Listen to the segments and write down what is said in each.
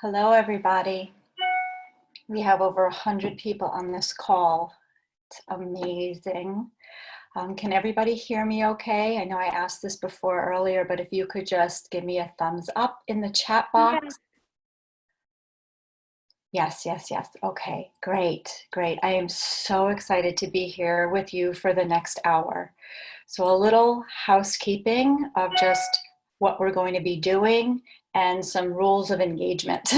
Hello, everybody. We have over 100 people on this call. It's amazing. Can everybody hear me okay? I know I asked this before earlier, but if you could just give me a thumbs up in the chat box. Yes, yes, yes. Okay, great, great. I am so excited to be here with you for the next hour. So a little housekeeping of just what we're going to be doing and some rules of engagement.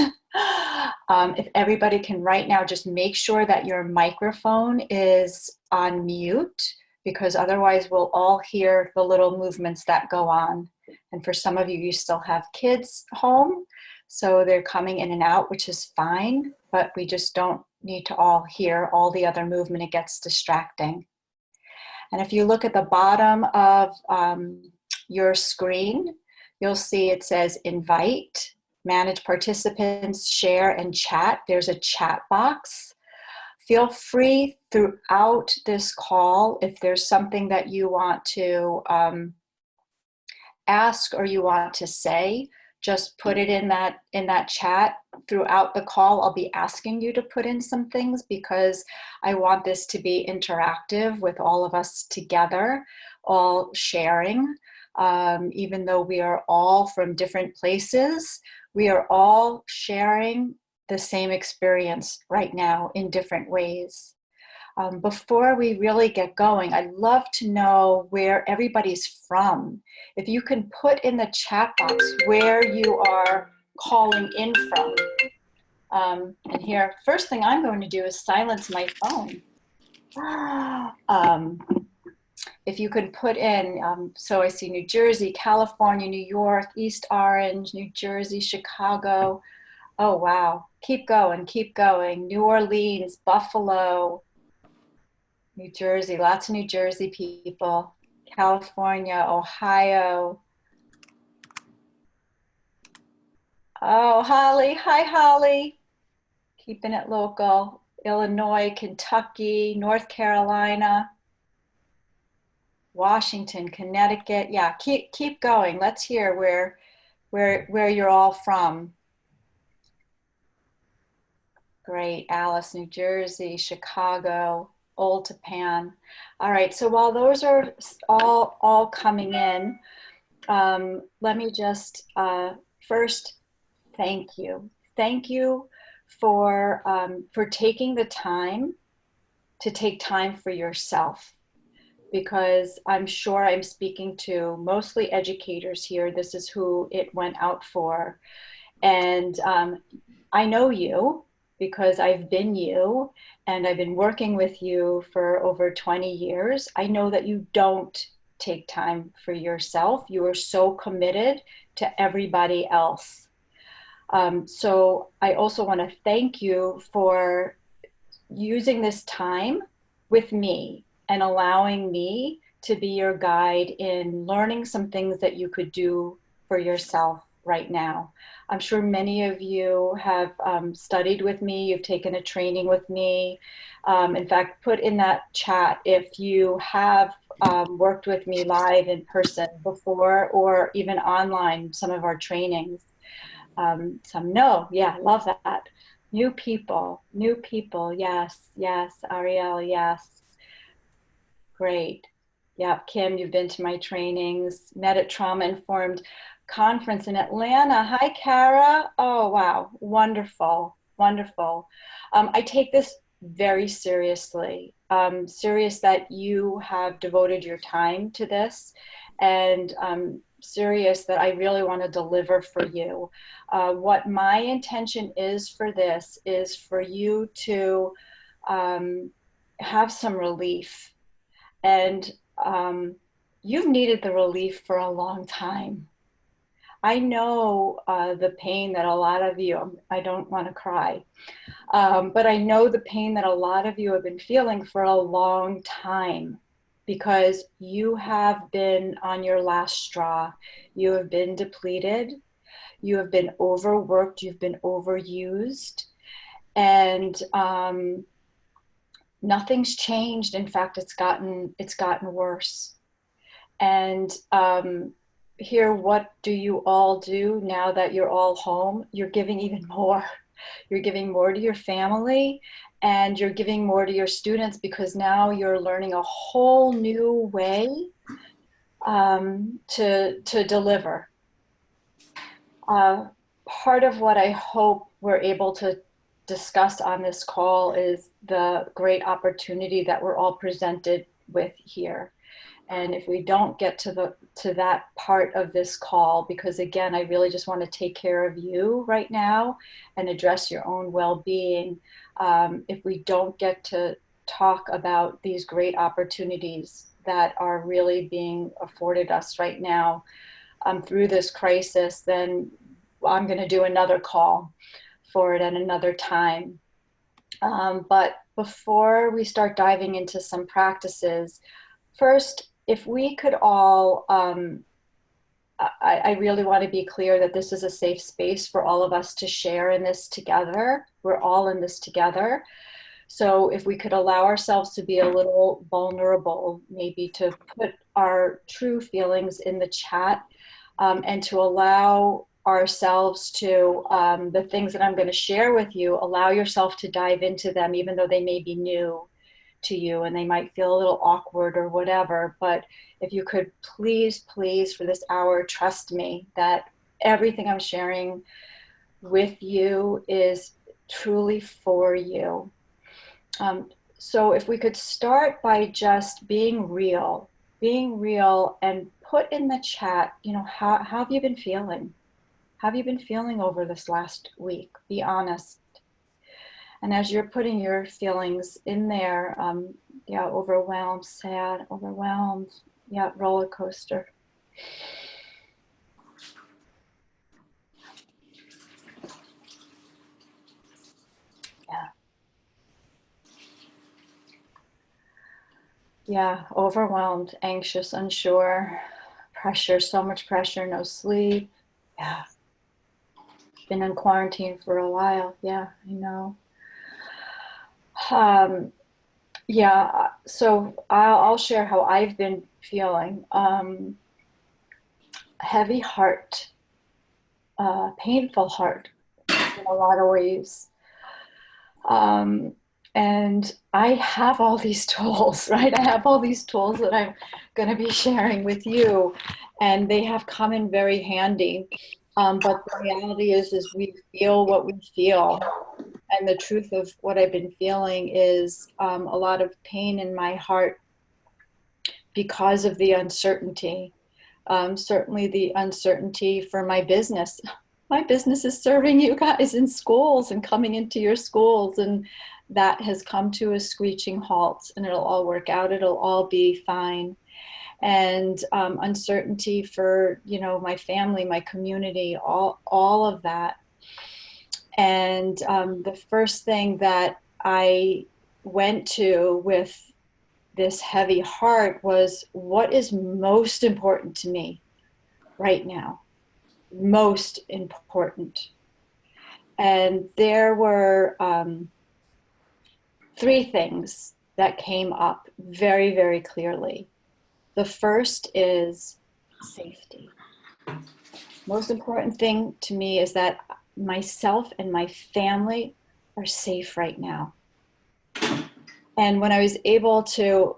If everybody can right now just make sure that your microphone is on mute, because otherwise we'll all hear the little movements that go on. And for some of you, you still have kids home, so they're coming in and out, which is fine, but we just don't need to all hear all the other movement. It gets distracting. And if you look at the bottom of your screen, you'll see it says invite, manage participants, share, and chat. There's a chat box. Feel free throughout this call, if there's something that you want to ask or you want to say, just put it in that chat. Throughout the call, I'll be asking you to put in some things because I want this to be interactive with all of us together, all sharing. Even though we are all from different places, we are all sharing the same experience right now in different ways. Before we really get going, I'd love to know where everybody's from. If you can put in the chat box where you are calling in from. And here, first thing I'm going to do is silence my phone. If you could put in, so I see New Jersey, California, New York, East Orange, New Jersey, Chicago. Oh, wow. Keep going, keep going. New Orleans, Buffalo, New Jersey, lots of New Jersey people. California, Ohio. Oh, Holly. Hi, Holly. Keeping it local. Illinois, Kentucky, North Carolina, Washington, Connecticut. Yeah, keep going. Let's hear where you're all from. Great. Alice, New Jersey, Chicago, Old Japan. All right. So while those are all coming in, let me just first thank you. Thank you for taking the time to take time for yourself, because I'm sure I'm speaking to mostly educators here. This is who it went out for. And I know you because I've been you and I've been working with you for over 20 years. I know that you don't take time for yourself. You are so committed to everybody else. So I also want to thank you for using this time with me and allowing me to be your guide in learning some things that you could do for yourself right now. I'm sure many of you have studied with me, you've taken a training with me. In fact, put in that chat if you have worked with me live in person before or even online, some of our trainings. Some no, yeah, love that. New people, yes, yes, Ariel, yes. Great. Yeah, Kim, you've been to my trainings, met at Trauma Informed Conference in Atlanta. Hi, Kara. Oh, wow. Wonderful, wonderful. I take this very seriously. Serious that you have devoted your time to this, and serious that I really want to deliver for you. What my intention is for this is for you to have some relief. And you've needed the relief for a long time. I know the pain that a lot of you, I don't want to cry, but I know the pain that a lot of you have been feeling for a long time because you have been on your last straw. You have been depleted. You have been overworked. You've been overused. And nothing's changed. In fact, it's gotten worse. And hear what do you all do now that you're all home. You're giving even more. You're giving more to your family and you're giving more to your students because now you're learning a whole new way to deliver. Uh, Part of what I hope we're able to discuss on this call is the great opportunity that we're all presented with here. And if we don't get to that part of this call, because again, I really just want to take care of you right now and address your own well-being. If we don't get to talk about these great opportunities that are really being afforded us right now through this crisis, then I'm going to do another call for it at another time. But before we start diving into some practices, first, if we could all, I really want to be clear that this is a safe space for all of us to share in this together. We're all in this together. So if we could allow ourselves to be a little vulnerable, maybe to put our true feelings in the chat, and to allow ourselves to, the things that I'm going to share with you, allow yourself to dive into them, even though they may be new to you and they might feel a little awkward or whatever. But if you could please, please, for this hour, trust me that everything I'm sharing with you is truly for you. So if we could start by just being real and put in the chat, how have you been feeling? How have you been feeling over this last week? Be honest. And as you're putting your feelings in there, yeah, overwhelmed, sad, overwhelmed, yeah, roller coaster. Yeah. Yeah, overwhelmed, anxious, unsure, pressure, so much pressure, no sleep. Yeah, been in quarantine for a while. Yeah, I know. Um, yeah, so I'll share how I've been feeling. Heavy heart, painful heart in a lot of ways. Um, and I have all these tools, right? I have all these tools that I'm going to be sharing with you, and they have come in very handy. But the reality is we feel what we feel. And the truth of what I've been feeling is a lot of pain in my heart because of the uncertainty. Certainly the uncertainty for my business. My business is serving you guys in schools and coming into your schools, and that has come to a screeching halt, and it'll all work out. It'll all be fine. And uncertainty for, my family, my community, all of that. And the first thing that I went to with this heavy heart was, what is most important to me right now? Most important. And there were three things that came up very, very clearly. The first is safety. Most important thing to me is that myself and my family are safe right now. And when I was able to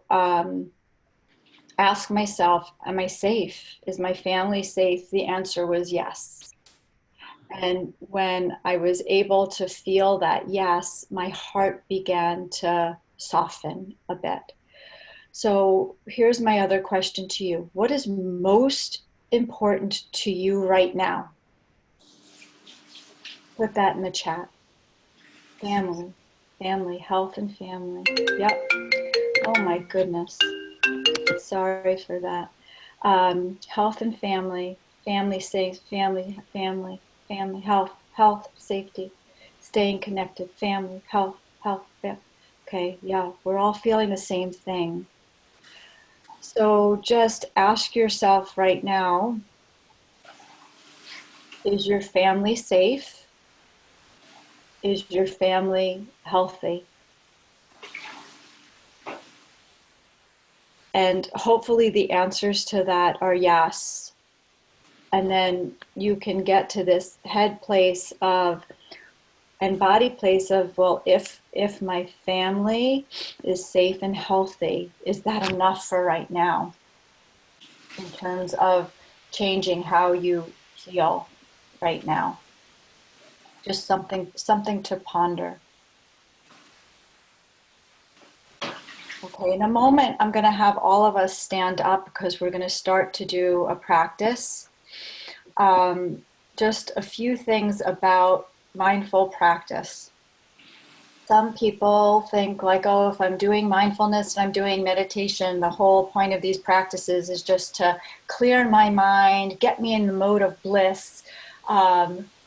ask myself, am I safe? Is my family safe? The answer was yes. And when I was able to feel that yes, my heart began to soften a bit. So here's my other question to you. What is most important to you right now? Put that in the chat. Family, family, health and family. Yep. Oh my goodness. Sorry for that. Health and family, family safe, family, health, safety, staying connected, family, health. Okay, yeah, we're all feeling the same thing. So just ask yourself right now, is your family safe? Is your family healthy? And hopefully the answers to that are yes. And then you can get to this head place of and body place of, well, if my family is safe and healthy, is that enough for right now in terms of changing how you feel right now? Just something to ponder. Okay, in a moment, I'm going to have all of us stand up because we're going to start to do a practice. Just a few things about mindful practice. Some people think like, oh, if I'm doing mindfulness and I'm doing meditation, the whole point of these practices is just to clear my mind, get me in the mode of bliss,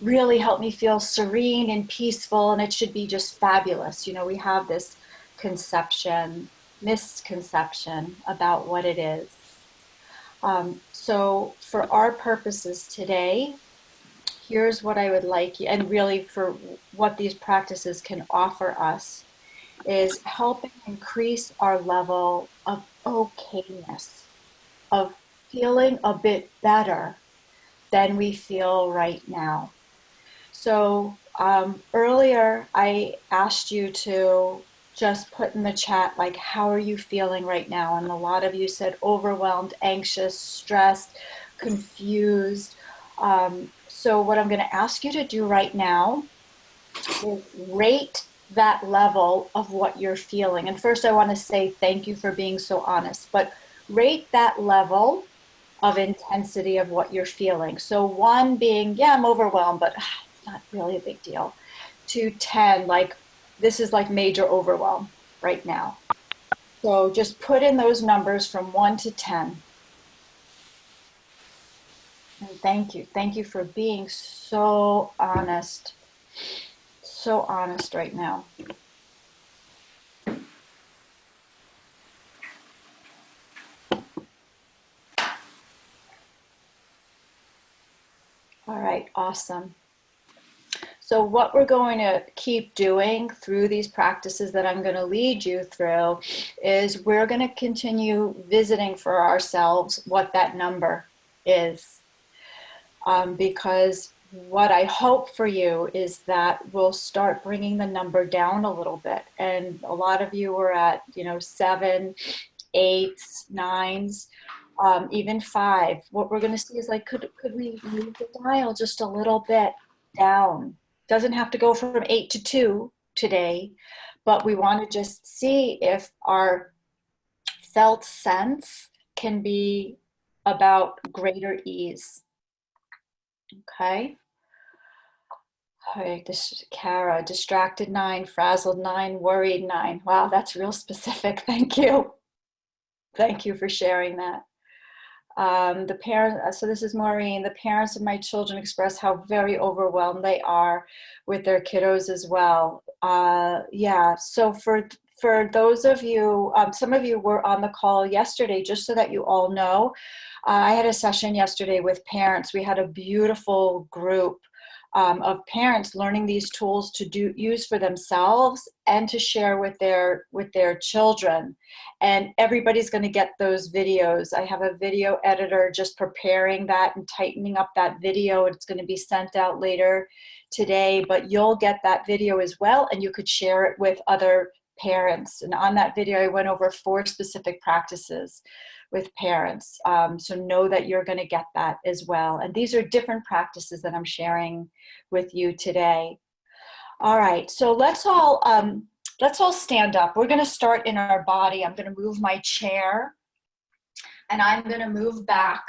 really help me feel serene and peaceful, and it should be just fabulous. You know, we have this misconception about what it is. So for our purposes today, here's what I would like you, and really for what these practices can offer us, is helping increase our level of okayness, of feeling a bit better than we feel right now. So earlier I asked you to just put in the chat, like, how are you feeling right now? And a lot of you said overwhelmed, anxious, stressed, confused. So what I'm going to ask you to do right now is rate that level of what you're feeling. And first I want to say thank you for being so honest, but rate that level of intensity of what you're feeling. So 1 being, yeah, I'm overwhelmed, but it's not really a big deal. To 10, like, this is like major overwhelm right now. So just put in those numbers from 1 to 10. And thank you. Thank you for being so honest. So honest right now. All right, awesome. So what we're going to keep doing through these practices that I'm going to lead you through is we're going to continue visiting for ourselves what that number is. Because what I hope for you is that we'll start bringing the number down a little bit. And a lot of you were at, 7, 8s, 9s, even 5. What we're going to see is like, could we move the dial just a little bit down? Doesn't have to go from 8 to 2 today, but we want to just see if our felt sense can be about greater ease. Okay. All right, this Kara, distracted 9, frazzled 9, worried 9. Wow, that's real specific. Thank you. Thank you for sharing that. The parents, so this is Maureen, the parents of my children express how very overwhelmed they are with their kiddos as well. Yeah, so for those of you, some of you were on the call yesterday, just so that you all know, I had a session yesterday with parents. We had a beautiful group of parents learning these tools to use for themselves and to share with their children. And everybody's going to get those videos. I have a video editor just preparing that and tightening up that video. It's going to be sent out later today, but you'll get that video as well, and you could share it with other parents. And on that video, I went over 4 specific practices with parents. So know that you're going to get that as well. And these are different practices that I'm sharing with you today. All right, so let's all stand up. We're going to start in our body. I'm going to move my chair, and I'm going to move back.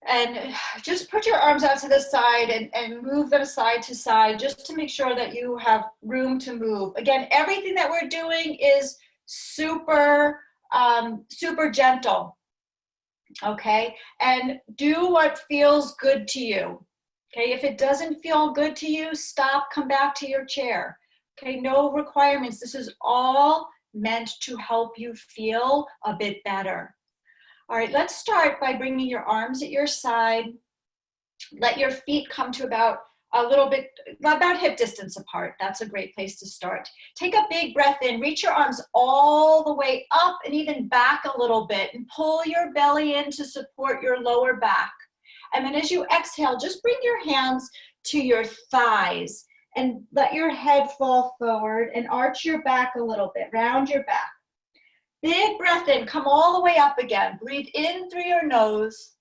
And just put your arms out to the side and move them side to side, just to make sure that you have room to move. Again, everything that we're doing is super, super gentle, okay? And do what feels good to you, okay? If it doesn't feel good to you, stop, come back to your chair, okay? No requirements. This is all meant to help you feel a bit better. All right, let's start by bringing your arms at your side. Let your feet come to about a little bit, about hip distance apart. That's a great place to start. Take a big breath in, reach your arms all the way up and even back a little bit, and pull your belly in to support your lower back. And then as you exhale, just bring your hands to your thighs and let your head fall forward and arch your back a little bit, round your back. Big breath in, come all the way up again. Breathe in through your nose.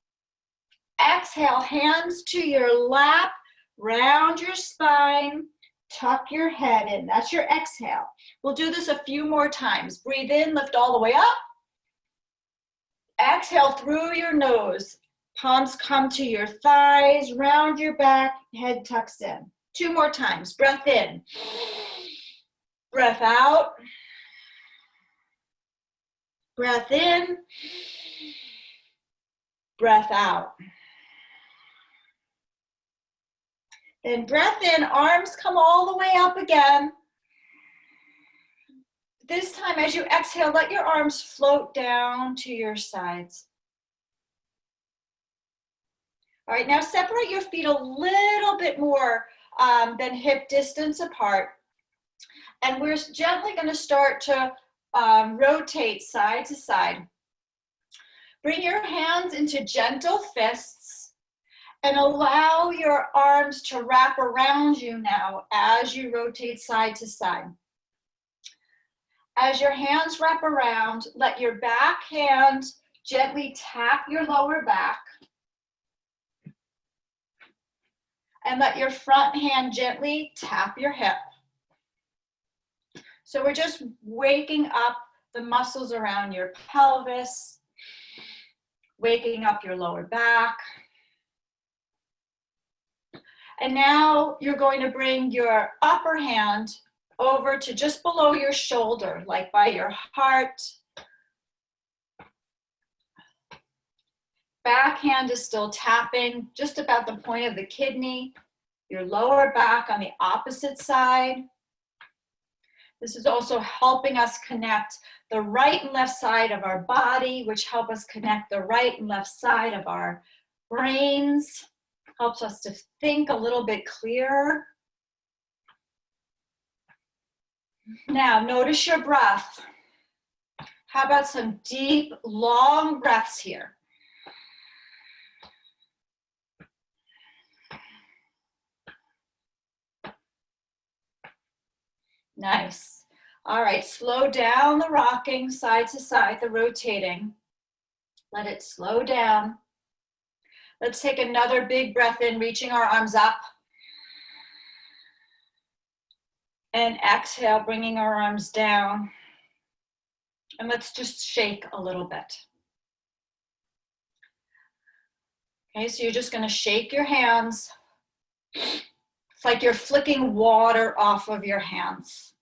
Exhale, hands to your lap, round your spine, tuck your head in. That's your exhale. We'll do this a few more times. Breathe in, lift all the way up. Exhale through your nose. Palms come to your thighs, round your back, head tucks in. 2 more times. Breath in. Breath out. Breath in. Breath out. Then breath in, arms come all the way up again. This time as you exhale, let your arms float down to your sides. All right, now separate your feet a little bit more than hip distance apart. And we're gently going to start to rotate side to side. Bring your hands into gentle fists and allow your arms to wrap around you now as you rotate side to side. As your hands wrap around, let your back hand gently tap your lower back. And let your front hand gently tap your hip. So we're just waking up the muscles around your pelvis, waking up your lower back. And now you're going to bring your upper hand over to just below your shoulder, like by your heart. Back hand is still tapping just about the point of the kidney. Your lower back on the opposite side. This is also helping us connect the right and left side of our body, which help us connect the right and left side of our brains. Helps us to think a little bit clearer. Now, notice your breath. How about some deep, long breaths here? Nice. All right, slow down the rocking side to side, the rotating. Let it slow down. Let's take another big breath in, reaching our arms up. And exhale, bringing our arms down. And let's just shake a little bit. Okay, so you're just going to shake your hands. It's like you're flicking water off of your hands.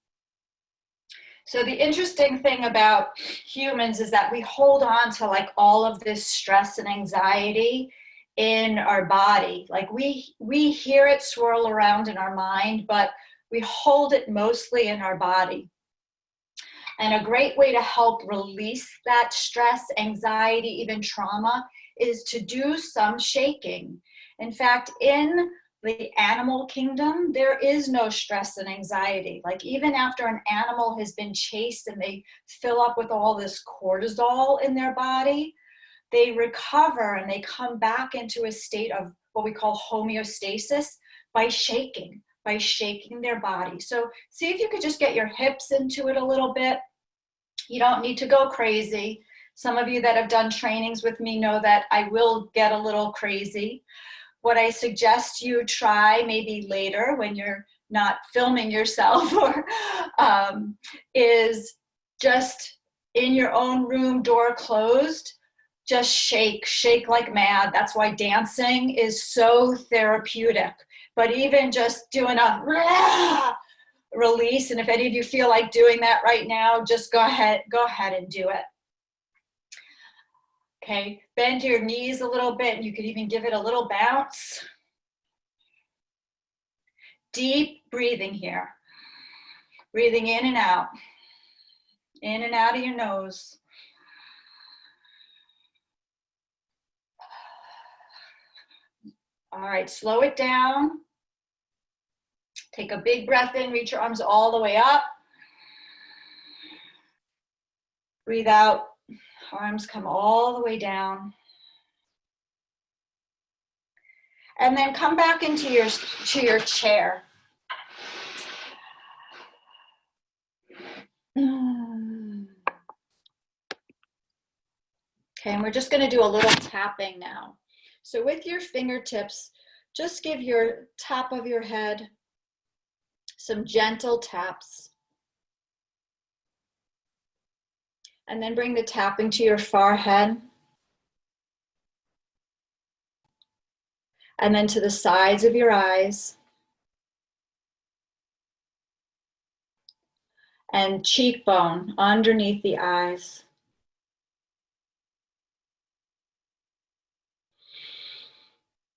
So the interesting thing about humans is that we hold on to like all of this stress and anxiety in our body. Like we hear it swirl around in our mind, but we hold it mostly in our body. And a great way to help release that stress, anxiety, even trauma is to do some shaking. In fact, in the animal kingdom, there is no stress and anxiety. Like even after an animal has been chased and they fill up with all this cortisol in their body, they recover and they come back into a state of what we call homeostasis by shaking their body. So see if you could just get your hips into it a little bit. You don't need to go crazy. Some of you that have done trainings with me know that I will get a little crazy. What I suggest you try maybe later when you're not filming yourself or is just in your own room, door closed, just shake like mad. That's why dancing is so therapeutic. But even just doing a release, and if any of you feel like doing that right now, just go ahead and do it. Okay, bend your knees a little bit, and you could even give it a little bounce. Deep breathing here. Breathing in and out of your nose. All right, slow it down. Take a big breath in, reach your arms all the way up. Breathe out, arms come all the way down. And then come back into your chair. Okay, and we're just going to do a little tapping now. So with your fingertips, just give your top of your head some gentle taps. And then bring the tapping to your forehead. And then to the sides of your eyes. And cheekbone underneath the eyes.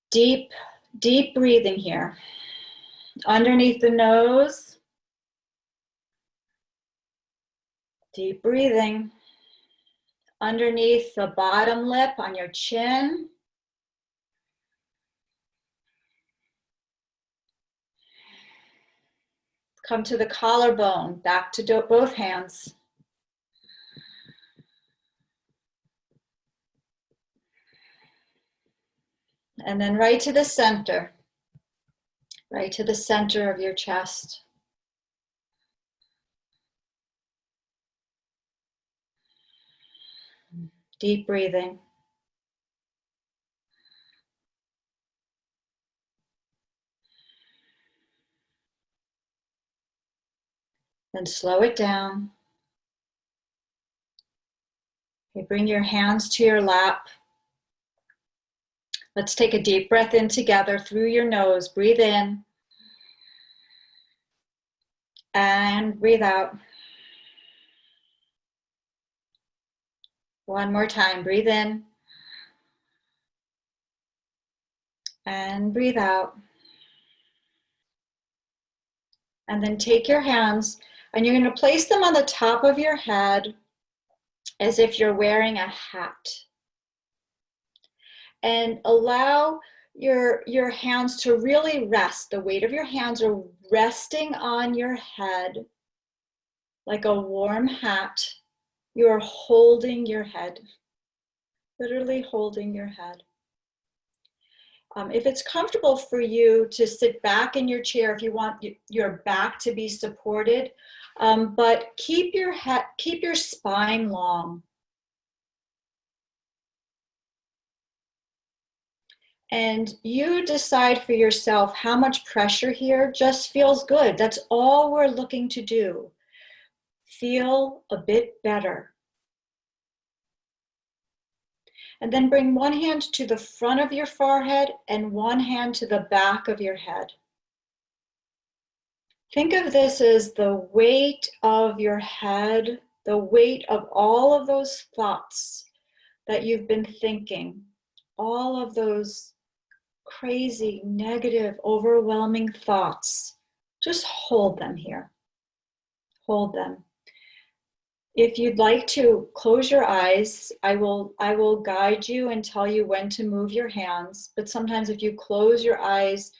Deep, deep breathing here. Underneath the nose. Deep breathing. Underneath the bottom lip on your chin. Come to the collarbone, back to both hands. And then right to the center of your chest. Deep breathing. Then slow it down. Okay, bring your hands to your lap. Let's take a deep breath in together through your nose. Breathe in. And breathe out. One more time. Breathe in. And breathe out. And then take your hands and you're going to place them on the top of your head as if you're wearing a hat. And allow your hands to really rest. The weight of your hands are resting on your head like a warm hat. You are holding your head, literally holding your head. If it's comfortable for you to sit back in your chair, if you want your back to be supported, but keep your spine long. And you decide for yourself how much pressure here just feels good. That's all we're looking to do. Feel a bit better. And then bring one hand to the front of your forehead and one hand to the back of your head. Think of this as the weight of your head, the weight of all of those thoughts that you've been thinking, all of those crazy, negative, overwhelming thoughts. Just hold them here. Hold them. If you'd like to close your eyes, I will guide you and tell you when to move your hands. But sometimes if you close your eyes,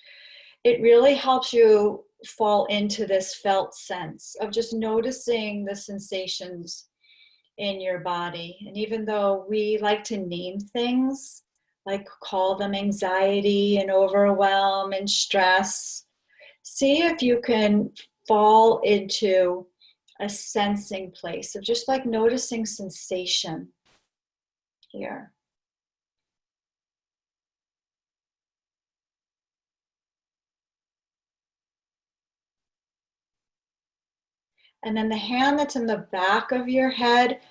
it really helps you fall into this felt sense of just noticing the sensations in your body. And even though we like to name things, like call them anxiety and overwhelm and stress, see if you can fall into a sensing place of just like noticing sensation here. And then the hand that's in the back of your head,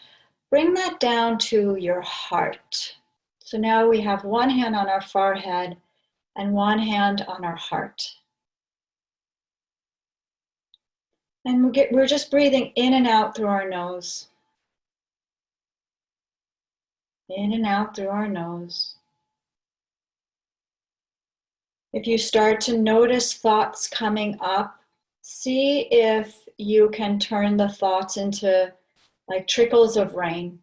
bring that down to your heart. So now we have one hand on our forehead and one hand on our heart. And we're just breathing in and out through our nose. In and out through our nose. If you start to notice thoughts coming up, see if you can turn the thoughts into like trickles of rain.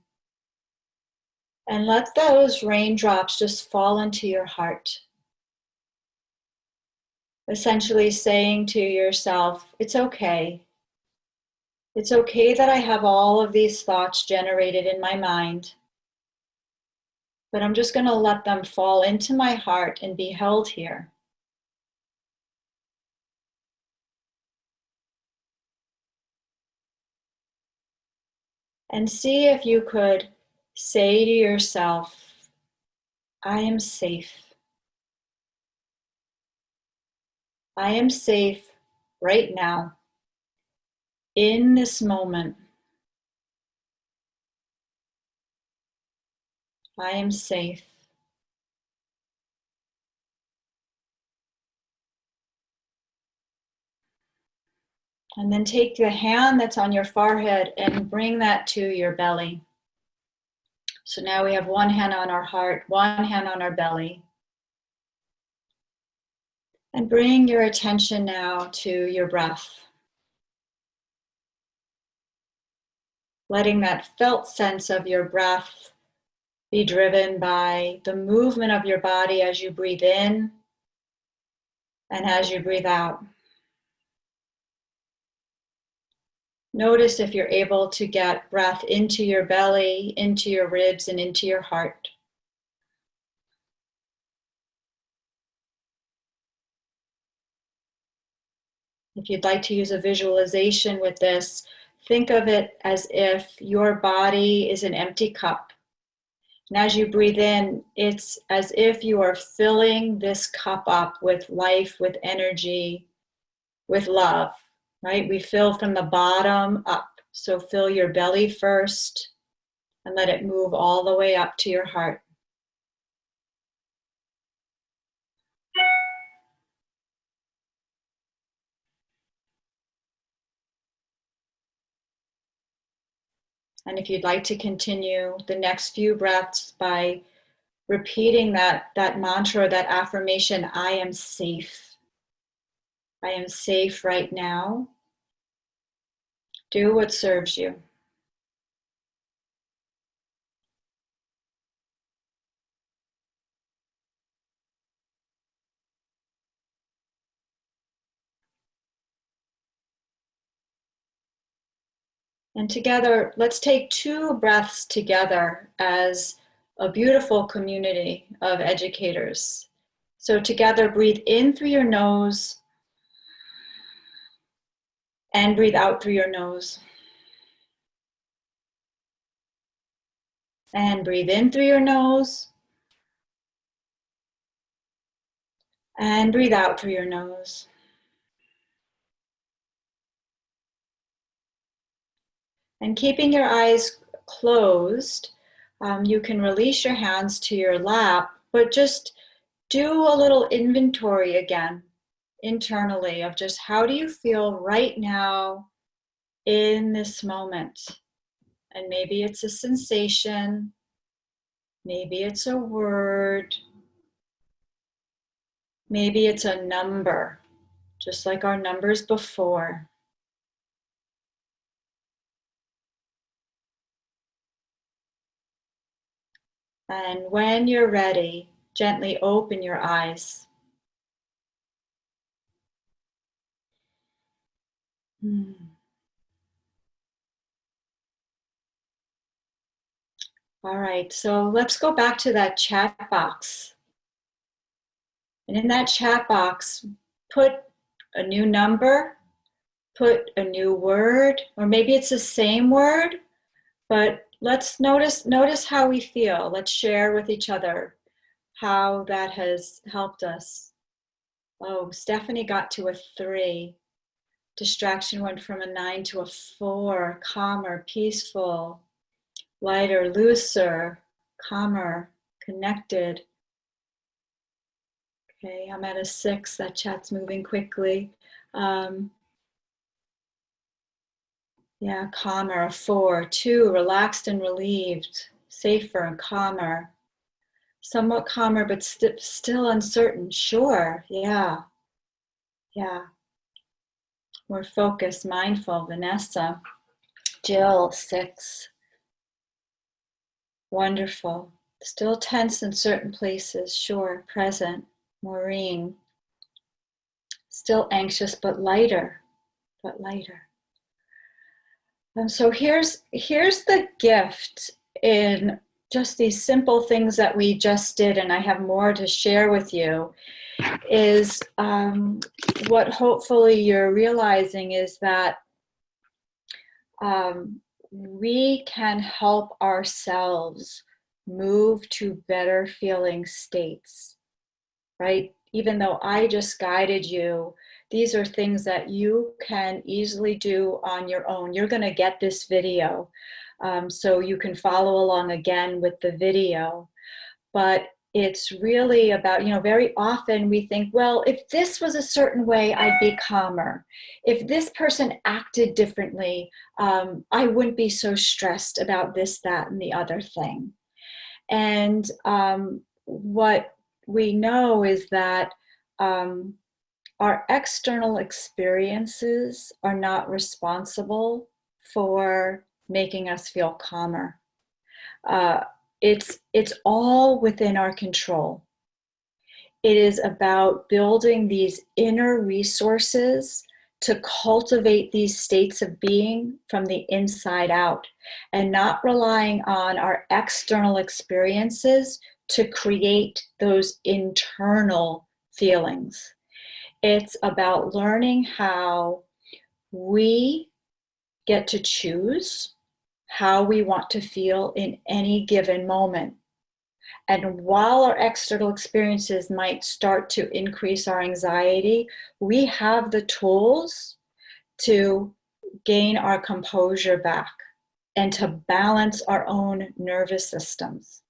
And let those raindrops just fall into your heart. Essentially saying to yourself, it's okay. It's okay that I have all of these thoughts generated in my mind, but I'm just going to let them fall into my heart and be held here. And see if you could say to yourself, I am safe. I am safe right now, in this moment. I am safe. And then take the hand that's on your forehead and bring that to your belly. So now we have one hand on our heart, one hand on our belly. And bring your attention now to your breath. Letting that felt sense of your breath be driven by the movement of your body as you breathe in and as you breathe out. Notice if you're able to get breath into your belly, into your ribs, and into your heart. If you'd like to use a visualization with this, think of it as if your body is an empty cup. And as you breathe in, it's as if you are filling this cup up with life, with energy, with love, right? We fill from the bottom up. So fill your belly first and let it move all the way up to your heart. And if you'd like to continue the next few breaths by repeating that mantra, that affirmation, I am safe. I am safe right now. Do what serves you. And together, let's take 2 breaths together as a beautiful community of educators. So together, breathe in through your nose and breathe out through your nose. And breathe in through your nose and breathe out through your nose. And keeping your eyes closed, you can release your hands to your lap, but just do a little inventory again internally of just how do you feel right now in this moment. And maybe it's a sensation, maybe it's a word, maybe it's a number, just like our numbers before. And when you're ready, gently open your eyes. All right, so let's go back to that chat box. And in that chat box, put a new number, put a new word, or maybe it's the same word, but let's notice how we feel. Let's share with each other how that has helped us. Oh, Stephanie got to a 3. Distraction went from a 9 to a 4. Calmer, peaceful, lighter, looser, calmer, connected. Okay, I'm at a 6. That chat's moving quickly. Yeah, calmer, a 4. 2, relaxed and relieved, safer and calmer. Somewhat calmer, but still uncertain. Sure, yeah. More focused, mindful, Vanessa. Jill, 6. Wonderful. Still tense in certain places, sure, present. Maureen. Still anxious, but lighter, but lighter. And so here's the gift in just these simple things that we just did, and I have more to share with you, is what hopefully you're realizing is that we can help ourselves move to better feeling states, right? Even though I just guided you, these are things that you can easily do on your own. You're going to get this video, so you can follow along again with the video. But it's really about, very often we think, well, if this was a certain way, I'd be calmer. If this person acted differently, I wouldn't be so stressed about this, that, and the other thing. And what we know is that our external experiences are not responsible for making us feel calmer. It's all within our control. It is about building these inner resources to cultivate these states of being from the inside out, and not relying on our external experiences to create those internal feelings. It's about learning how we get to choose how we want to feel in any given moment. And while our external experiences might start to increase our anxiety, we have the tools to gain our composure back and to balance our own nervous systems.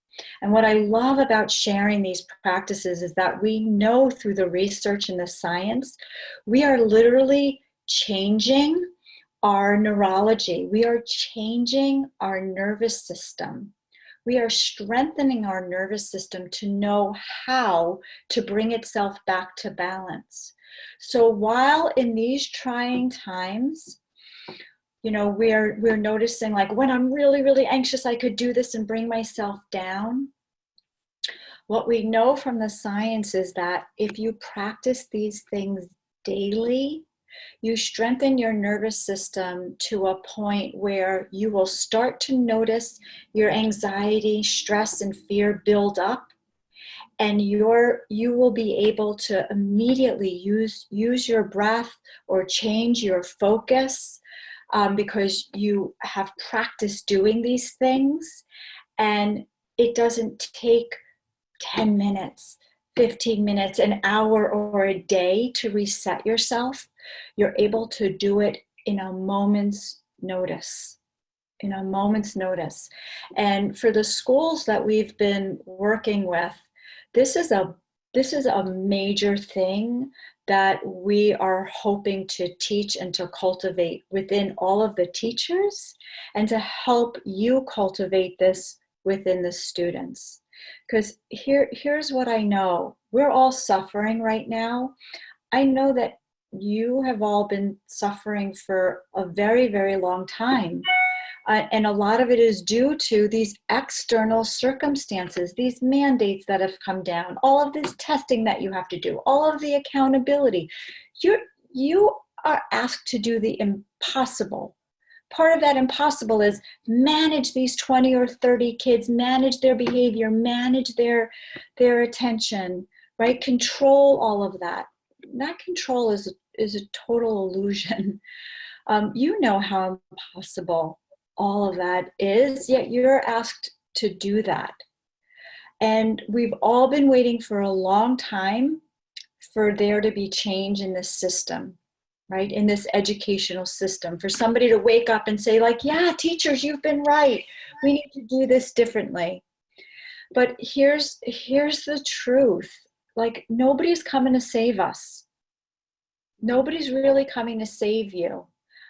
And what I love about sharing these practices is that we know through the research and the science, we are literally changing our neurology. We are changing our nervous system. We are strengthening our nervous system to know how to bring itself back to balance. So while in these trying times, we're noticing, like, when I'm really, really anxious, I could do this and bring myself down. What we know from the science is that if you practice these things daily, you strengthen your nervous system to a point where you will start to notice your anxiety, stress, and fear build up, and you will be able to immediately use your breath or change your focus, because you have practiced doing these things. And it doesn't take 10 minutes, 15 minutes, an hour, or a day to reset yourself. You're able to do it in a moment's notice. And for the schools that we've been working with, this is a major thing that we are hoping to teach and to cultivate within all of the teachers, and to help you cultivate this within the students. Because here's what I know. We're all suffering right now. I know that you have all been suffering for a very, very long time. And a lot of it is due to these external circumstances, these mandates that have come down, all of this testing that you have to do, all of the accountability. You are asked to do the impossible. Part of that impossible is manage these 20 or 30 kids, manage their behavior, manage their attention, right? Control all of that. That control is a total illusion. You know how impossible all of that is, yet you're asked to do that. And we've all been waiting for a long time for there to be change in this system, right? In this educational system, for somebody to wake up and say, like, yeah, teachers, you've been right. We need to do this differently. But here's the truth. Like, nobody's coming to save us. Nobody's really coming to save you.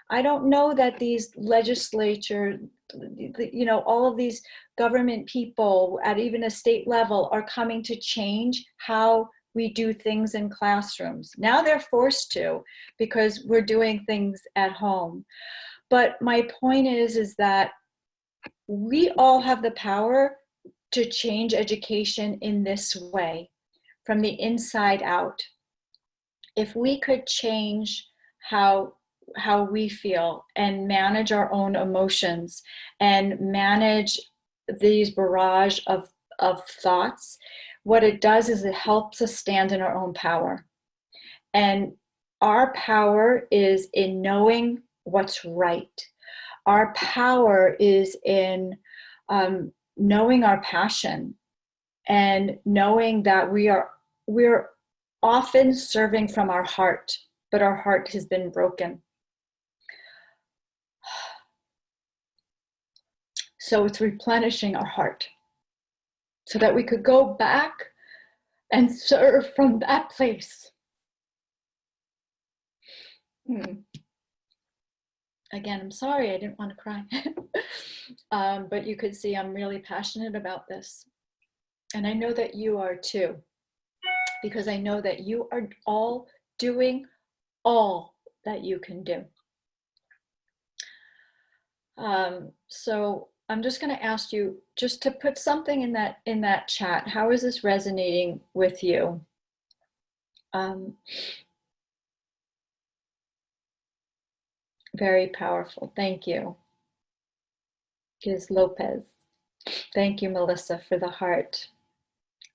I don't know that these legislature, all of these government people at even a state level are coming to change how we do things in classrooms. Now they're forced to, because we're doing things at home. But my point is that we all have the power to change education in this way, from the inside out. if we could change how we feel and manage our own emotions and manage these barrage of thoughts, what it does is it helps us stand in our own power. And our power is in knowing what's right. Our power is in knowing our passion and knowing that we're often serving from our heart, but our heart has been broken. So it's replenishing our heart so that we could go back and serve from that place. Again, I'm sorry, I didn't want to cry. But you could see I'm really passionate about this. And I know that you are too, because I know that you are all doing all that you can do. So I'm just going to ask you just to put something in that chat. How is this resonating with you? Very powerful. Thank you. Giz Lopez. Thank you, Melissa, for the heart.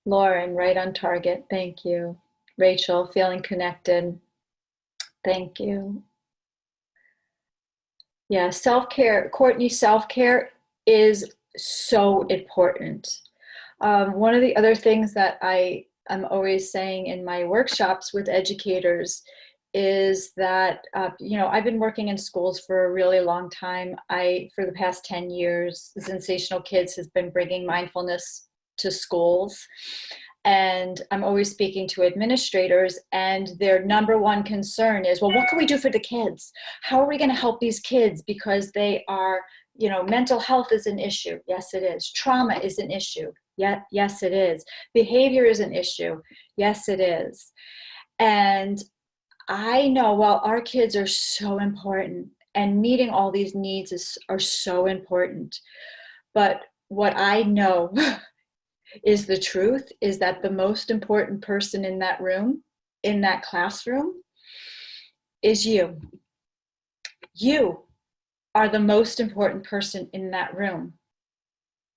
Lauren, right on target. Thank you. Rachel, feeling connected. Thank you. Yeah, self-care. Courtney, self-care is so important. One of the other things that I'm always saying in my workshops with educators is that, I've been working in schools for a really long time. For the past 10 years, Zensational Kids has been bringing mindfulness to schools. And I'm always speaking to administrators, and their number one concern is, well, what can we do for the kids? How are we going to help these kids? Because they are, mental health is an issue. Yes, it is. Trauma is an issue. Yes, it is. Behavior is an issue. Yes, it is. And I know, well, our kids are so important, and meeting all these needs are so important. But what I know is the truth is that the most important person in that room, in that classroom, is you. You are the most important person in that room,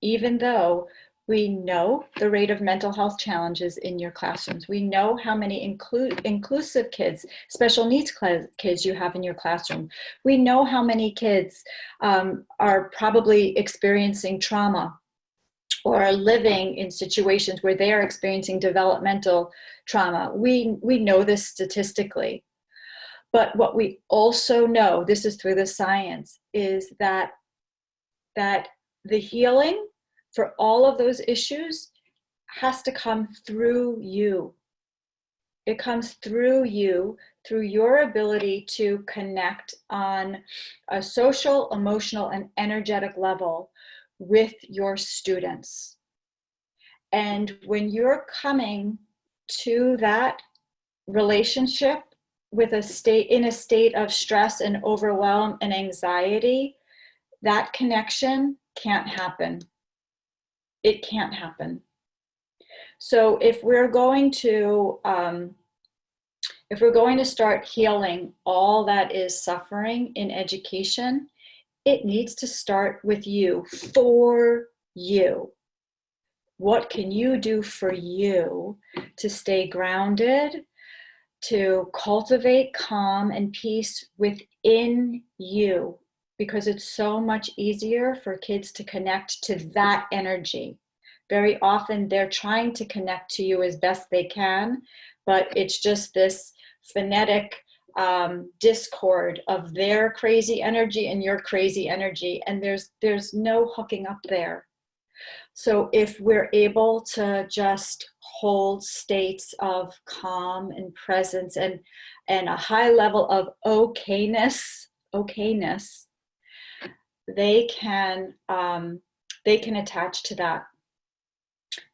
even though we know the rate of mental health challenges in your classrooms. We know how many inclusive kids, special needs kids you have in your classroom. We know how many kids are probably experiencing trauma or are living in situations where they are experiencing developmental trauma. We know this statistically. But what we also know, this is through the science, is that the healing for all of those issues has to come through you. It comes through you, through your ability to connect on a social, emotional, and energetic level with your students. And when you're coming to that relationship in a state of stress and overwhelm and anxiety, that connection can't happen. It can't happen. So if we're going to start healing all that is suffering in education, it needs to start with you, for you. What can you do for you to stay grounded, to cultivate calm and peace within you? Because it's so much easier for kids to connect to that energy. Very often they're trying to connect to you as best they can, but it's just this phonetic discord of their crazy energy and your crazy energy, and there's no hooking up there. So if we're able to just hold states of calm and presence and a high level of okayness, they can attach to that.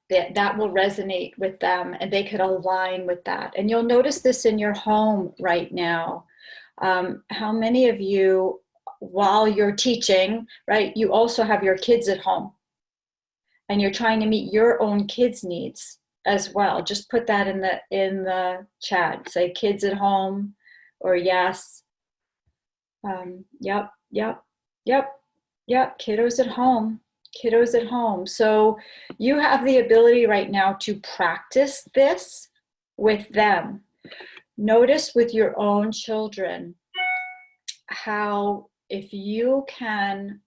That will resonate with them, and they could align with that. And you'll notice this in your home right now. How many of you, while you're teaching, right, you also have your kids at home, and you're trying to meet your own kids' needs as well. Just put that in the chat. Say kids at home or yes. Yep, yep, yep, yep. Kiddos at home. Kiddos at home. So you have the ability right now to practice this with them. Notice with your own children how if you can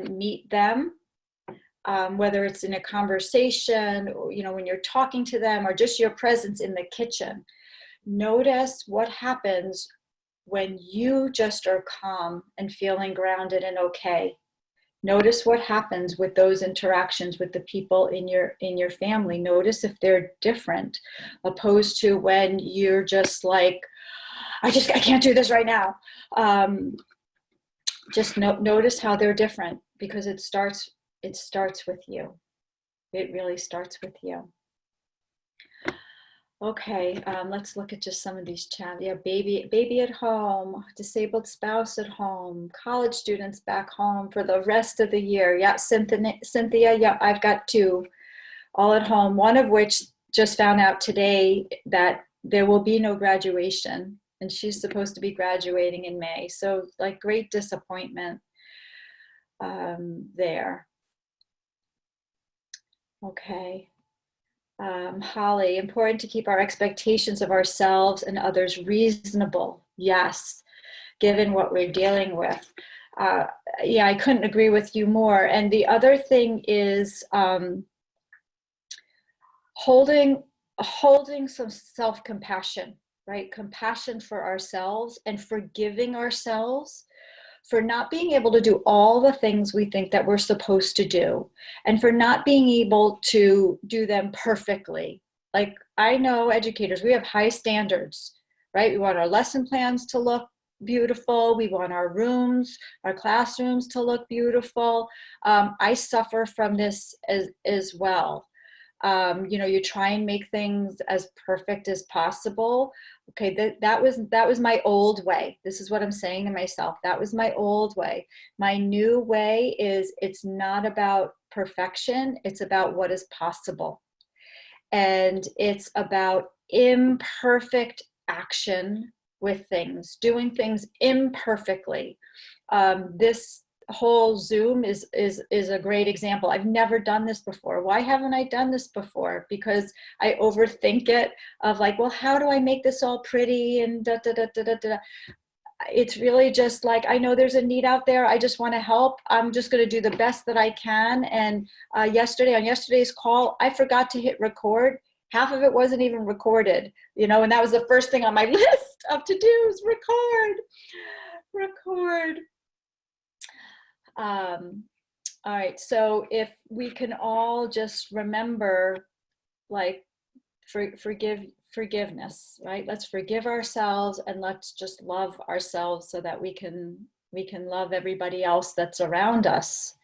meet them, whether it's in a conversation or, you know, when you're talking to them or just your presence in the kitchen, notice what happens when you just are calm and feeling grounded and okay. Notice what happens with those interactions with the people in your family. Notice if they're different, opposed to when you're just like, I can't do this right now. Just notice how they're different, because it starts with you. It really starts with you. Okay, let's look at just some of these chats. Yeah, baby at home, disabled spouse at home, college students back home for the rest of the year. Yeah, Cynthia, yeah, I've got 2 all at home, one of which just found out today that there will be no graduation, and she's supposed to be graduating in May. So like great disappointment there. Okay. Holly, important to keep our expectations of ourselves and others reasonable. Yes, given what we're dealing with. Yeah, I couldn't agree with you more. And the other thing is holding some self-compassion, right? Compassion for ourselves and forgiving ourselves for not being able to do all the things we think that we're supposed to do, and for not being able to do them perfectly. Like, I know educators, we have high standards, right? We want our lesson plans to look beautiful. We want our rooms, our classrooms to look beautiful. I suffer from this as well. You know, you try and make things as perfect as possible. Okay, that was my old way. This is what I'm saying to myself. That was my old way. My new way is, it's not about perfection. It's about what is possible. And it's about imperfect action with things, doing things imperfectly. This whole Zoom is a great example. I've never done this before. Why haven't I done this before? Because I overthink it, of like, well, how do I make this all pretty and da da da da da da. It's really just like, I know there's a need out there. I just want to help. I'm just going to do the best that I can. And on yesterday's call, I forgot to hit record. Half of it wasn't even recorded, you know, and that was the first thing on my list of to-dos: record. All right, so if we can all just remember, like, forgiveness, right? Let's forgive ourselves, and let's just love ourselves so that we can love everybody else that's around us.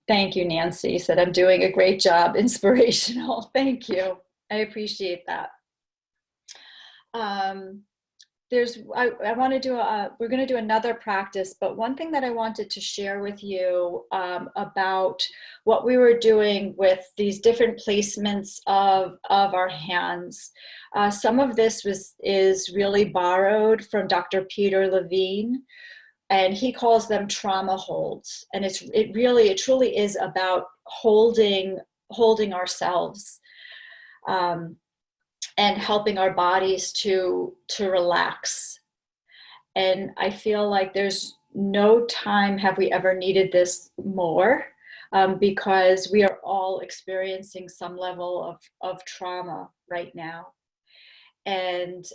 Thank you, Nancy said, I'm doing a great job. Inspirational. Thank you. I appreciate that. I want to do we're going to do another practice, but one thing that I wanted to share with you about what we were doing with these different placements of our hands. Some of this is really borrowed from Dr. Peter Levine, and he calls them trauma holds. And it truly is about holding ourselves. And helping our bodies to relax. And I feel like there's no time have we ever needed this more, because we are all experiencing some level of trauma right now. And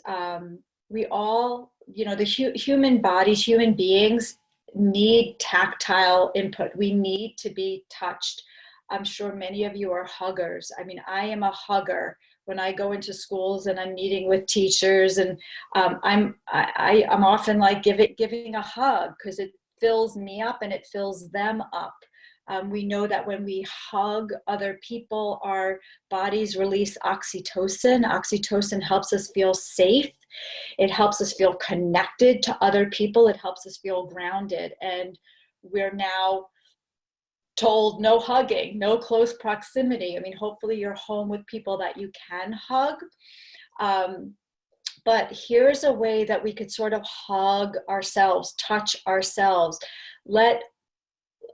we all, you know, the human bodies, human beings need tactile input. We need to be touched. I'm sure many of you are huggers. I mean, I am a hugger. When I go into schools and I'm meeting with teachers, and I'm often like giving a hug, because it fills me up and it fills them up. We know that when we hug other people, our bodies release oxytocin. Oxytocin helps us feel safe. It helps us feel connected to other people. It helps us feel grounded. And we're now told no hugging, no close proximity. I mean, hopefully you're home with people that you can hug. But here's a way that we could sort of hug ourselves, touch ourselves,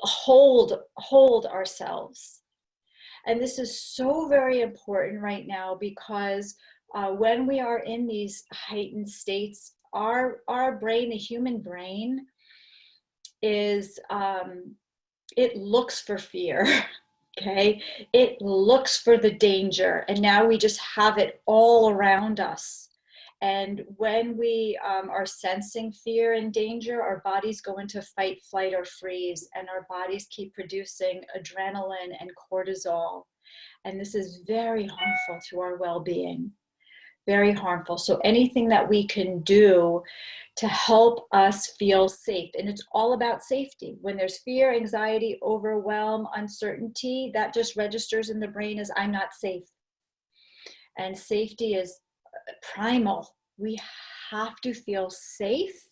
hold ourselves. And this is so very important right now because when we are in these heightened states, our brain, the human brain, is it looks for fear. Okay, it looks for the danger, and now we just have it all around us. And when we are sensing fear and danger, our bodies go into fight, flight, or freeze, and our bodies keep producing adrenaline and cortisol. And this is very harmful to our well-being, very harmful. So anything that we can do to help us feel safe, and it's all about safety. When there's fear, anxiety, overwhelm, uncertainty, that just registers in the brain as I'm not safe. And safety is primal. We have to feel safe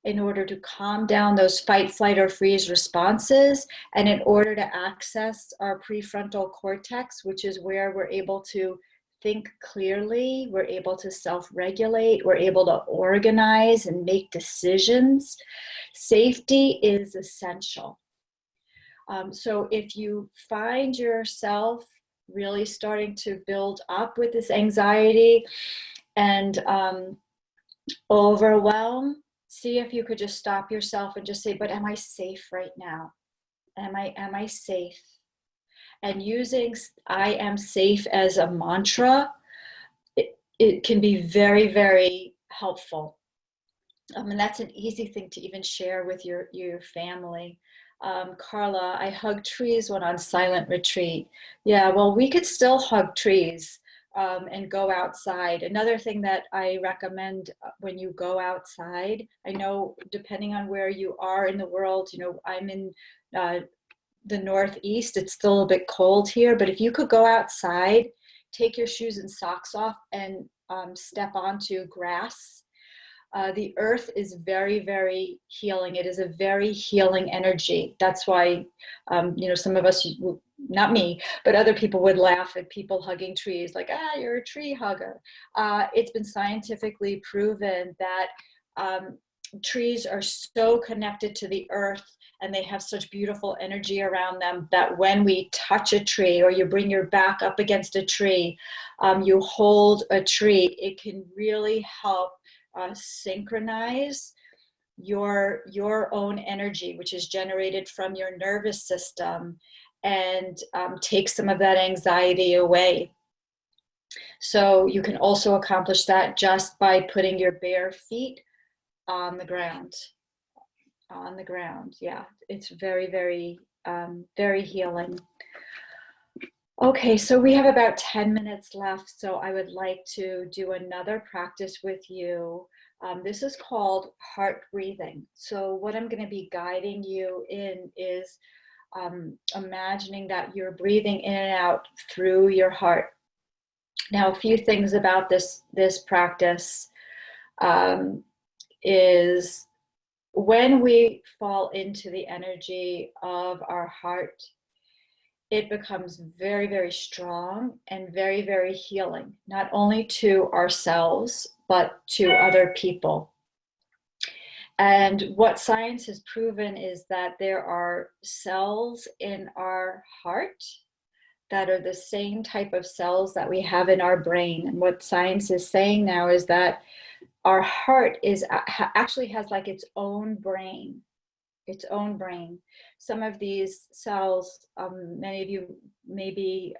in order to calm down those fight, flight, or freeze responses, and in order to access our prefrontal cortex, which is where we're able to think clearly, we're able to self-regulate, we're able to organize and make decisions. Safety is essential. So if you find yourself really starting to build up with this anxiety and overwhelm, see if you could just stop yourself and just say, but am I safe right now? Am I safe? And using I am safe as a mantra, it can be very, very helpful. And that's an easy thing to even share with your family. Carla, I hug trees when on silent retreat. Yeah, well, we could still hug trees and go outside. Another thing that I recommend when you go outside, I know depending on where you are in the world, you know, I'm in the Northeast, it's still a bit cold here, but if you could go outside, take your shoes and socks off and step onto grass. The earth is very, very healing. It is a very healing energy. That's why, you know, some of us, not me, but other people would laugh at people hugging trees like, you're a tree hugger. It's been scientifically proven that trees are so connected to the earth and they have such beautiful energy around them that when we touch a tree or you bring your back up against a tree, you hold a tree, it can really help synchronize your own energy, which is generated from your nervous system, and take some of that anxiety away. So you can also accomplish that just by putting your bare feet on the ground. On the ground, yeah, it's very, very, very healing. Okay, so we have about 10 minutes left, so I would like to do another practice with you. This is called heart breathing. So what I'm going to be guiding you in is imagining that you're breathing in and out through your heart. Now, a few things about this practice is when we fall into the energy of our heart, it becomes very, very strong and very, very healing, not only to ourselves, but to other people. And what science has proven is that there are cells in our heart that are the same type of cells that we have in our brain. And what science is saying now is that our heart actually has like its own brain. Its own brain. Some of these cells, many of you may be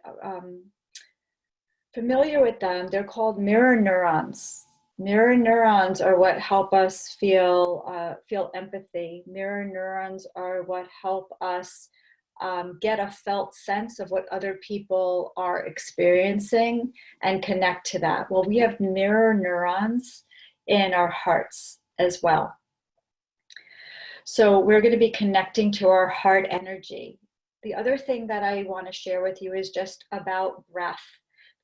familiar with them. They're called mirror neurons. Mirror neurons are what help us feel empathy. Mirror neurons are what help us get a felt sense of what other people are experiencing and connect to that. Well, we have mirror neurons in our hearts as well. So we're going to be connecting to our heart energy. The other thing that I want to share with you is just about breath,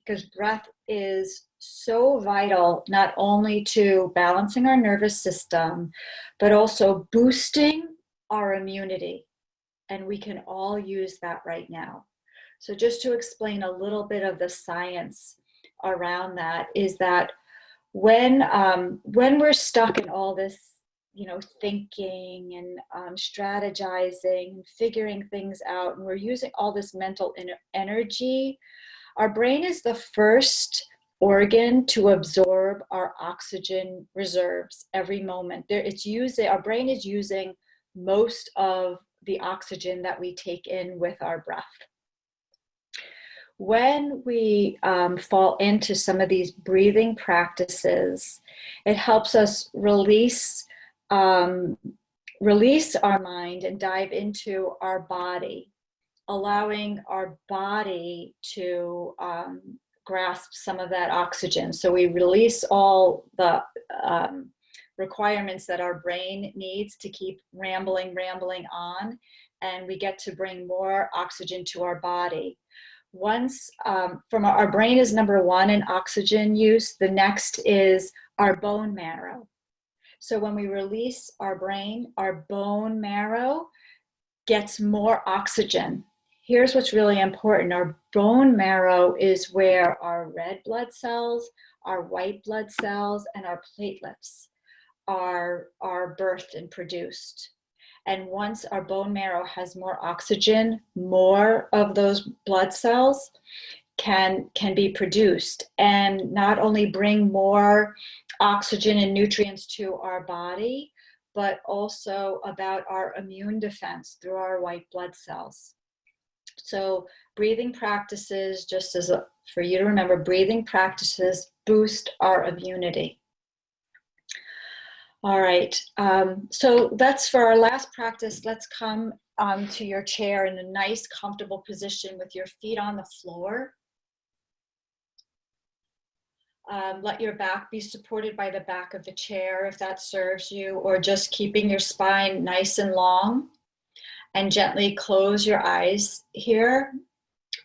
because breath is so vital, not only to balancing our nervous system, but also boosting our immunity. and we can all use that right now. So just to explain a little bit of the science around that is that when we're stuck in all this, thinking and strategizing and figuring things out, and we're using all this mental energy, our brain is the first organ to absorb our oxygen reserves every moment. Our brain is using most of the oxygen that we take in with our breath. When we fall into some of these breathing practices, it helps us release our mind and dive into our body, allowing our body to grasp some of that oxygen. So we release all the requirements that our brain needs to keep rambling on, and we get to bring more oxygen to our body. Once from our brain is number one in oxygen use, the next is our bone marrow. So when we release our brain, our bone marrow gets more oxygen. Here's what's really important. Our bone marrow is where our red blood cells, our white blood cells, and our platelets are birthed and produced. And once our bone marrow has more oxygen, more of those blood cells can be produced and not only bring more oxygen and nutrients to our body, but also about our immune defense through our white blood cells. So breathing practices, for you to remember, breathing practices boost our immunity. All right, so that's for our last practice. Let's come to your chair in a nice, comfortable position with your feet on the floor. Let your back be supported by the back of the chair if that serves you, or just keeping your spine nice and long. And gently close your eyes here,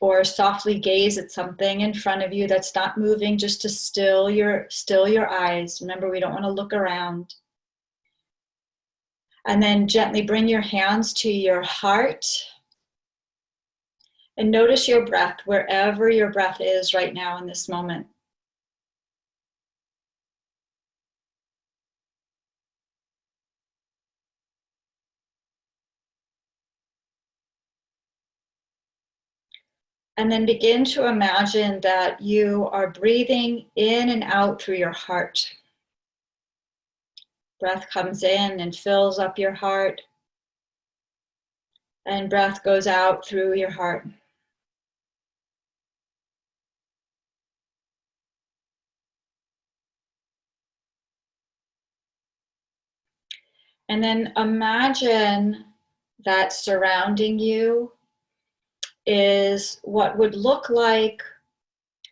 or softly gaze at something in front of you that's not moving, just to still your eyes. Remember, we don't want to look around. And then gently bring your hands to your heart and notice your breath wherever your breath is right now in this moment. And then begin to imagine that you are breathing in and out through your heart. Breath comes in and fills up your heart, and breath goes out through your heart. And then imagine that surrounding you is what would look like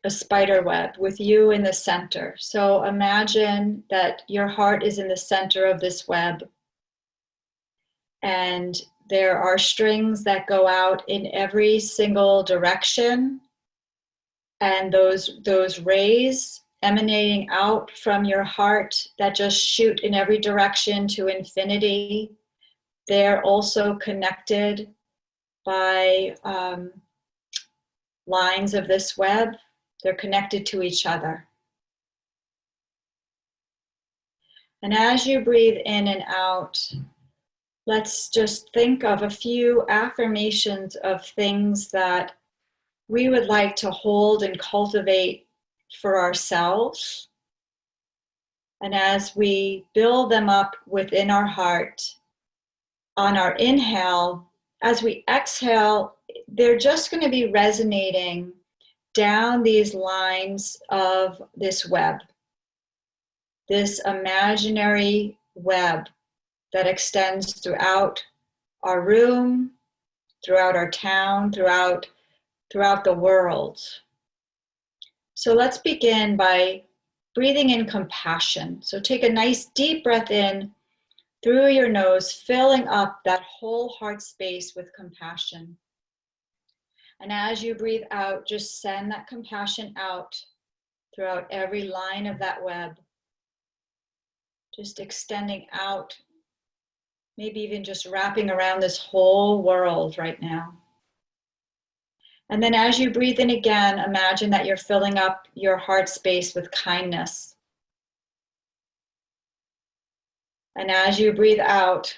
a spider web with you in the center. So imagine that your heart is in the center of this web, and there are strings that go out in every single direction, and those rays emanating out from your heart that just shoot in every direction to infinity. They're also connected by lines of this web. They're connected to each other. And as you breathe in and out, let's just think of a few affirmations of things that we would like to hold and cultivate for ourselves. And as we build them up within our heart, on our inhale, as we exhale, they're just going to be resonating down these lines of this web, this imaginary web that extends throughout our room, throughout our town, throughout the world. So let's begin by breathing in compassion. So take a nice deep breath in through your nose, filling up that whole heart space with compassion. And as you breathe out, just send that compassion out throughout every line of that web, just extending out maybe even just wrapping around this whole world right now. And then as you breathe in again, imagine that you're filling up your heart space with kindness. And as you breathe out,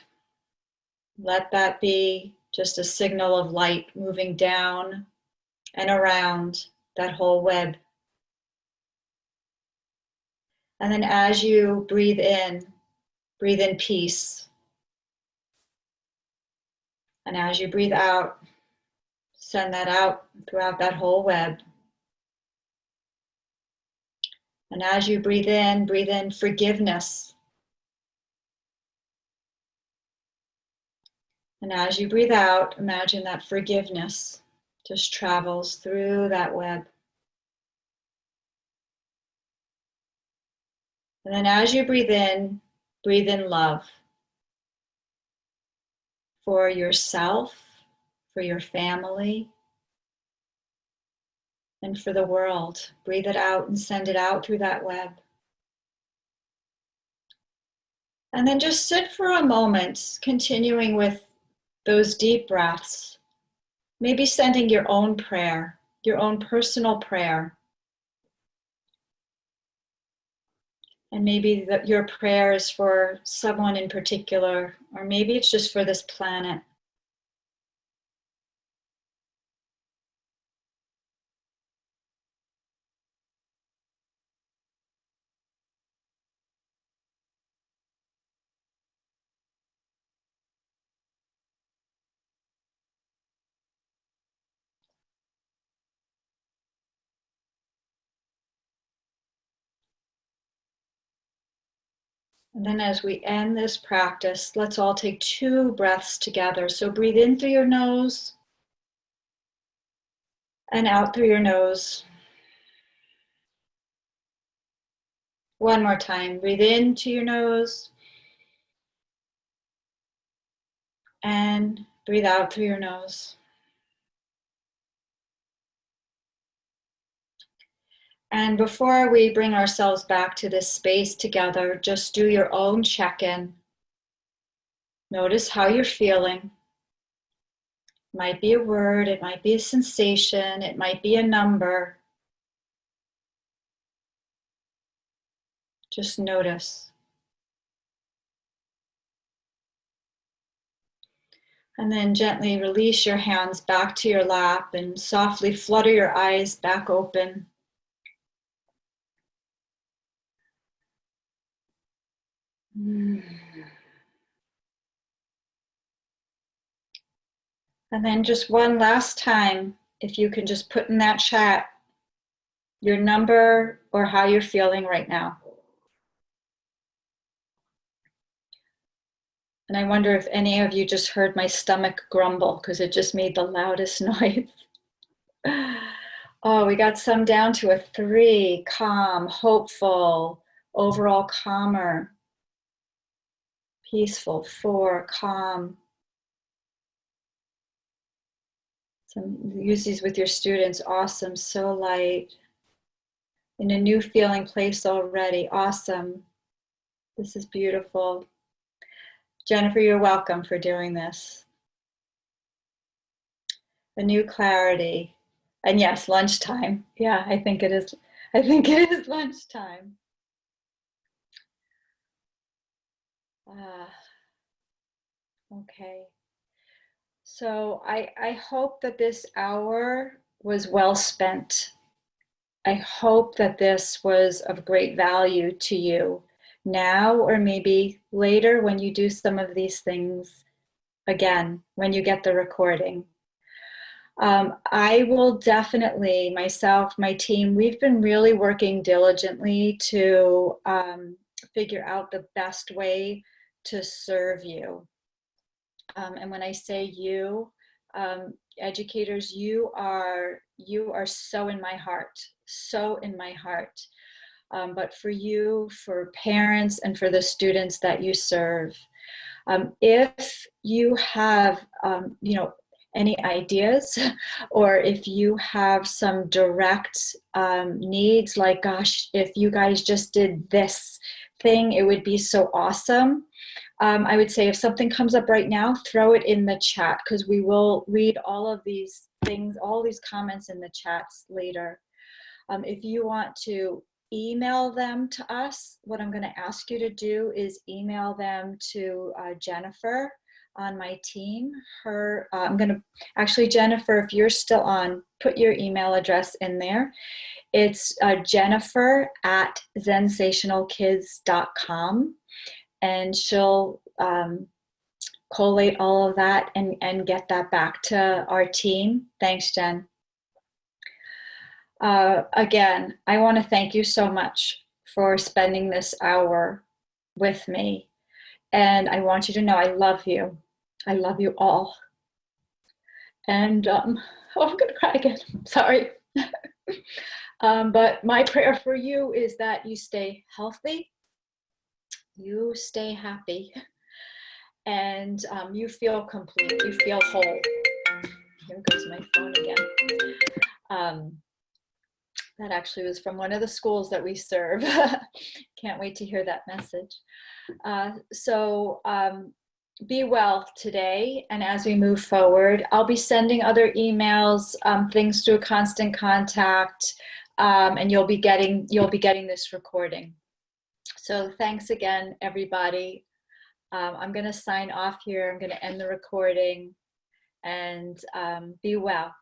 let that be just a signal of light moving down and around that whole web. And then as you breathe in peace. And as you breathe out, send that out throughout that whole web. And as you breathe in forgiveness. And as you breathe out, imagine that forgiveness just travels through that web. And then as you breathe in love for yourself, for your family, and for the world. Breathe it out and send it out through that web. And then just sit for a moment, continuing with those deep breaths. Maybe sending your own prayer, your own personal prayer. And maybe your prayer is for someone in particular, or maybe it's just for this planet. And then as we end this practice, let's all take 2 breaths together. So breathe in through your nose and out through your nose. One more time. Breathe into your nose and breathe out through your nose. And before we bring ourselves back to this space together, just do your own check-in. Notice how you're feeling. It might be a word, it might be a sensation, it might be a number. Just notice. And then gently release your hands back to your lap and softly flutter your eyes back open. And then just one last time, if you can just put in that chat your number or how you're feeling right now. And I wonder if any of you just heard my stomach grumble because it just made the loudest noise. Oh, we got some down to a 3, calm, hopeful, overall calmer, peaceful, 4, calm. Some use these with your students. Awesome, so light. In a new feeling place already. Awesome. This is beautiful. Jennifer, you're welcome for doing this. A new clarity. And yes, lunchtime. Yeah, I think it is. I think it is lunchtime. Okay. So I hope that this hour was well spent. I hope that this was of great value to you now, or maybe later when you do some of these things again, when you get the recording. I will definitely, myself, my team, we've been really working diligently to figure out the best way to serve you. And when I say you, educators, you are so in my heart, so in my heart. But for you, for parents, and for the students that you serve, if you have, any ideas, or if you have some direct needs, like, gosh, if you guys just did this thing, it would be so awesome. I would say if something comes up right now, throw it in the chat because we will read all of these things, all these comments in the chats later. If you want to email them to us, what I'm going to ask you to do is email them to Jennifer on my team. I'm going to actually, Jennifer, if you're still on, put your email address in there. It's Jennifer at zensationalkids.com, and she'll collate all of that and get that back to our team. Thanks, Jen. Again, I want to thank you so much for spending this hour with me. And I want you to know I love you. I love you all. And oh, I'm going to cry again. Sorry. But my prayer for you is that you stay healthy, you stay happy, and you feel complete, you feel whole. Here goes my phone again. That actually was from one of the schools that we serve. Can't wait to hear that message. So be well today, and as we move forward, I'll be sending other emails, things through Constant Contact, and you'll be getting this recording. So thanks again, everybody. I'm going to sign off here. I'm going to end the recording, and be well.